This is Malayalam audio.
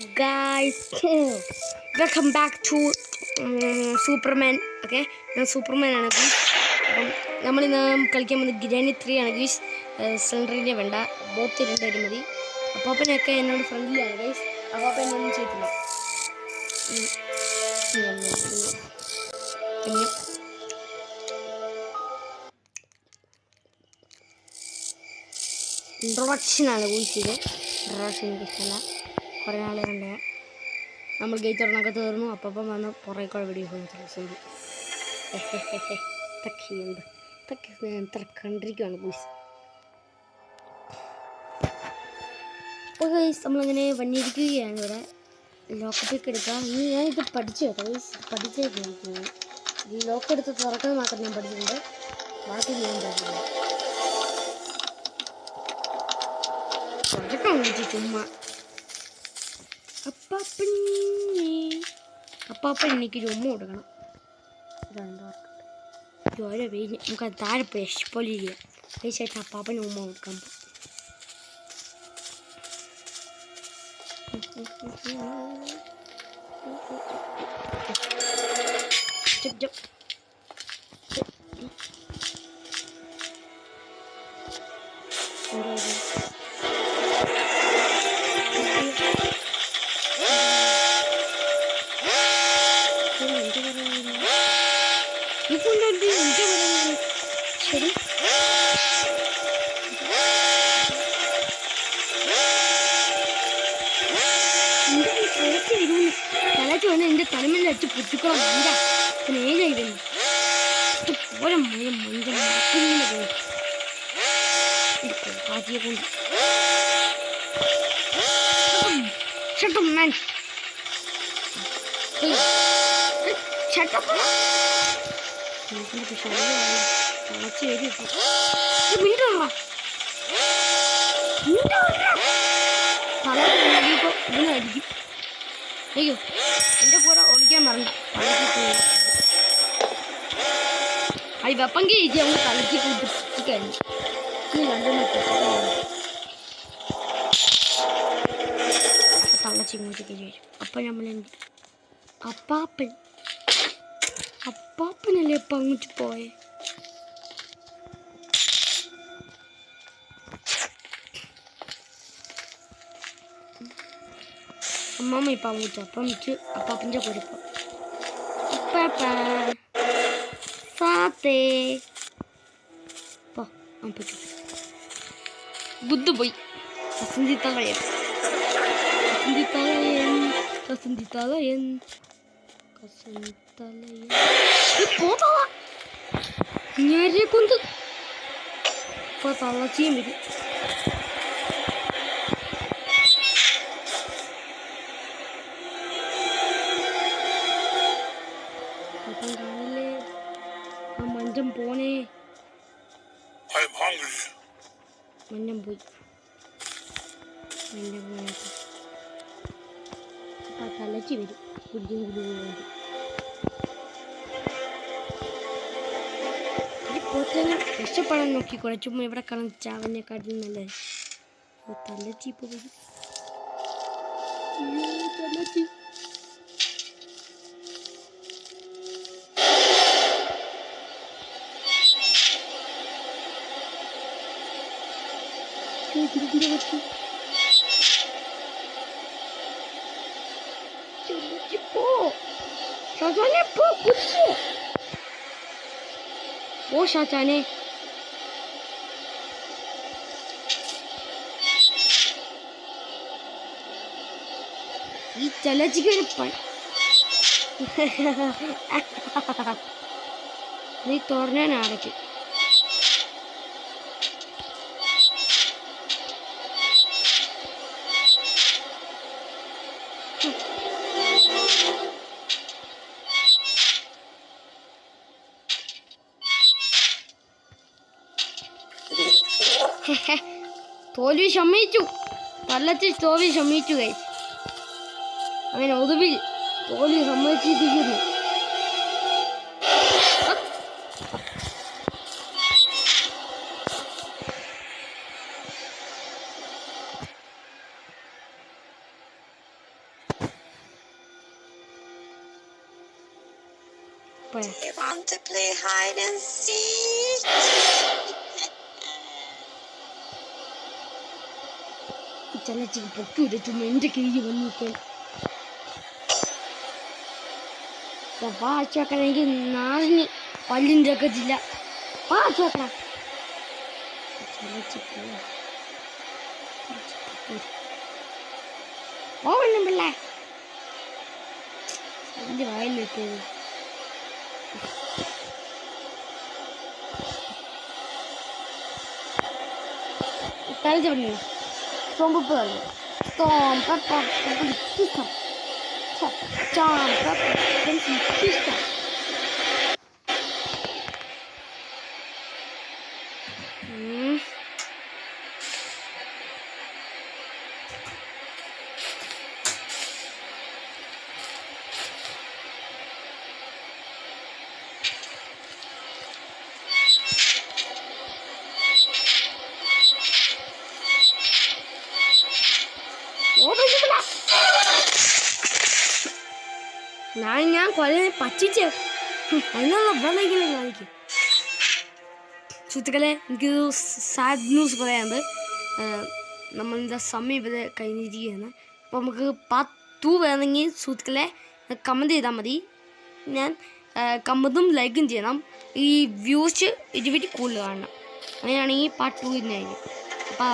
Guys, welcome back to Superman. Okay, ഞാൻ സൂപ്പർമാൻ ആണ് ഗീസ്. അപ്പം നമ്മളിന്ന് കളിക്കാൻ പോകുന്നത് ഗ്രാനി 3 ആണ് ഗീസ്. സിലിണ്ടറിൻ്റെ വേണ്ട, ബോത്ത് രണ്ടുപേരും മതി. അപ്പാപ്പനൊക്കെ എന്നോട് ഫ്രണ്ട്ലിയാണ് ഗൈസ്. അപ്പാപ്പൻ ഒന്നും ചെയ്തില്ല. പിന്നെ ഇൻട്രൊഡക്ഷനാണ് ഗീസ്. ഇത് ഇൻട്രൊഡക്ഷൻ എനിക്ക് ഇഷ്ടമല്ല. കുറേ നാൾ കണ്ടേ നമ്മൾ ഗേറ്റ് തുറന്നൊക്കെ തീർന്നു. അപ്പം വന്ന് പുറകെ വീഡിയോ സിമ്പിൾ എത്ര കണ്ടിരിക്കുകയാണ് ഗൂസ്. അപ്പോൾ ഗൈസ് നമ്മളിങ്ങനെ വന്നിരിക്കുകയാണ് ഇവിടെ. ലോക്കപ്പൊക്കെ എടുക്കാം. ഞാനിത് പഠിച്ചു കേട്ടോ ഗൈസ്, പഠിച്ചേക്കുന്നു. ഈ ലോക്ക് എടുത്ത് തുറക്കുന്നത് മാത്രം ഞാൻ പഠിച്ചിട്ടുണ്ട്, ബാക്കി ഞാൻ പഠിച്ചില്ല. പ്രൊജക്റ്റ് ചുമ്മാ അപ്പാപ്പൻ എനിക്കൊരു ഉമ്മ കൊടുക്കണം. ഓരോ വെയിൽ നമുക്ക് അത് താഴെ പോയി പോലെ ഇരിക്കുക. പൈസയായിട്ട് അപ്പാപ്പന് ഉമ്മ കൊടുക്കാൻ പോകും. തലച്ച് വന്ന് എൻ്റെ തലമിൽ വെച്ച് പൊട്ടിക്കണം. മഞ്ച നേരായി വരുന്നു. ഓരോ മഴ മഞ്ച മാറ്റിങ്ങനെ പോയി കാറ്റിയെ കൊണ്ട് ഷട്ടും മാൻ ഷട്ടപ്പ് തളച്ച് വരും. തലയിപ്പോൾ ഇതിനടിക്കും. അയ്യോ, എൻ്റെ കൂടെ ഓടിക്കാൻ പറഞ്ഞ അത് വെപ്പങ്കി ചേച്ചി അവന് കളിച്ച് കുട്ടിക്കഴിഞ്ഞു. ഇനി രണ്ടെണ്ണം തള്ളച്ച് ഇങ്ങോട്ട് കയറി വരും. അപ്പം നമ്മളെന്ത് അപ്പാപ്പനല്ലേ ഇപ്പം അങ്ങോട്ട് പോയേ. അമ്മമ്മ ഇപ്പം അങ്ങോട്ട് അപ്പം വെച്ച് അപ്പാപ്പൻ്റെ കുരിപ്പം സാത്തേ ബുദ്ധ പോയി. വസന്തിത്തളയൻ ഞെരെ കൊണ്ട് ഇപ്പോൾ തള്ളച്ചിയും വരും. കാണില്ലേ ആ മഞ്ചം പോണേ. മഞ്ഞം പോയി. അപ്പം തലച്ചി വരും. പോത്തന്നെ രക്ഷപ്പെടാൻ നോക്കിക്കോളെ. ചുമ്മാ ഇവിടെ കളഞ്ഞ ചാവനെക്കാട്ടിൽ നല്ലത്. തലച്ചി ഇപ്പോൾ വരും. തലച്ചി ഓ ഷാച്ചാനെ ഈ ചലച്ചിക്ക് ഒരു പണി നീ തുറന്നാനടയ്ക്കും. തോൽവി സമ്മതിച്ചു. പള്ളത്തിൽ തോൽവി സമ്മതിച്ചു ഗൈസ്. അങ്ങനെ ഒടുവിൽ തോൽവി സമ്മതിച്ചിരിക്കുന്നു. പോയാ You want to play hide and seek? ചലച്ചിക്ക് പൊട്ടൂല ചുമ്മാ എൻ്റെ കീഴ് വന്നിരിക്കാൻ പാച്ച് വെക്കണം എനിക്ക് നാളിന് പല്ലിൻ്റെ ഒക്കെ ജില്ല പാച്ച് വെക്കണം പോകണം പിള്ളേ എൻ്റെ വായിൽ നിൽക്കുന്നത് തലച്ച് പറഞ്ഞു സോമ്പുപ്പ് കളി ഞാൻ കൊല പറ്റിച്ച് അതിനുള്ള വെള്ളമെങ്കിലും കാണിക്കും സുഹൃത്തുക്കളെ എനിക്കൊരു സാഡ് ന്യൂസ് പറയാനുണ്ട് നമ്മളിൻ്റെ സമയം ഇവിടെ കഴിഞ്ഞിരിക്കുകയാണ് അപ്പോൾ നമുക്ക് പാർട്ട് 2 വേണമെങ്കിൽ സുഹൃത്തുക്കളെ കമൻറ്റ് ചെയ്താൽ മതി ഞാൻ കമൻറ്റും ലൈക്കും ചെയ്യണം ഈ വ്യൂസ് 20 കൂടുതൽ കാണണം അങ്ങനെയാണെങ്കിൽ പാർട്ട് 2 തന്നെയായിരിക്കും അപ്പോൾ